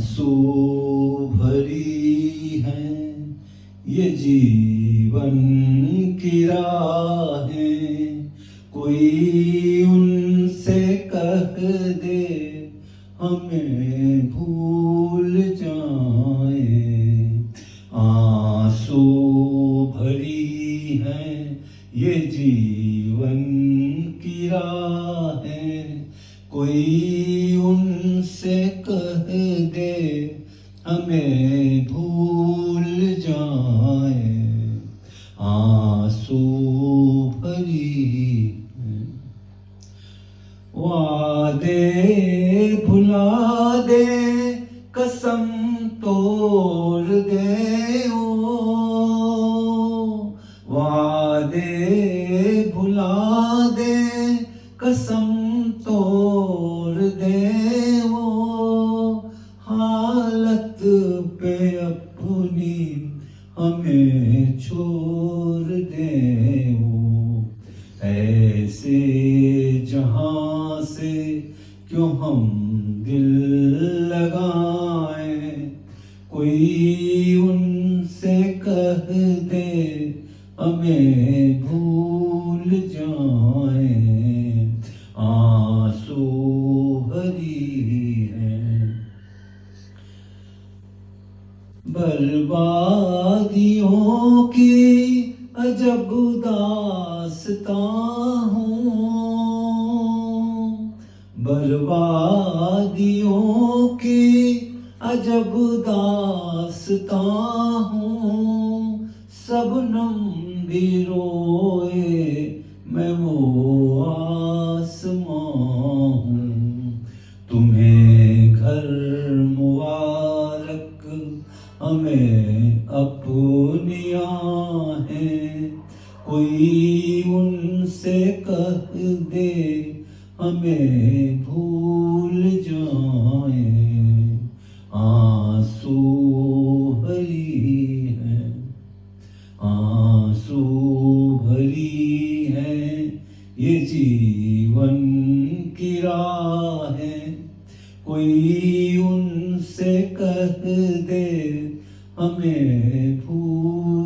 आंसू भरी है ये जीवन की राहें, कोई उनसे कह दे हमें भूल जाए। आंसू भरी है ये जीवन की राहें, कोई उनसे कह दे हमें भूल जाए। आंसू भरी है वादे भुला दे, कसम तोड़ दे ओ, वादे भुला दे, कसम तोड़ दे वो, हालत पे अपनी हमें छोड़ दे वो। ऐसे जहां से क्यों हम दिल लगाएं, कोई उनसे कह दे हमें भूल जाए। आंसू भरी है बर्बादियों की अजब दास्तां हूँ, बर्बादियों की अजब दास्तां हूँ। सबनम भी रोए मैं वो आसमां हूँ, तुम्हें घर मुबारक हमें अपनी आहें, कोई उनसे कह दे हमें भूल जाए। आंसू भरी है, आंसू भरी है ये जीवन की राहें, कोई उनसे कह दे हमें भूल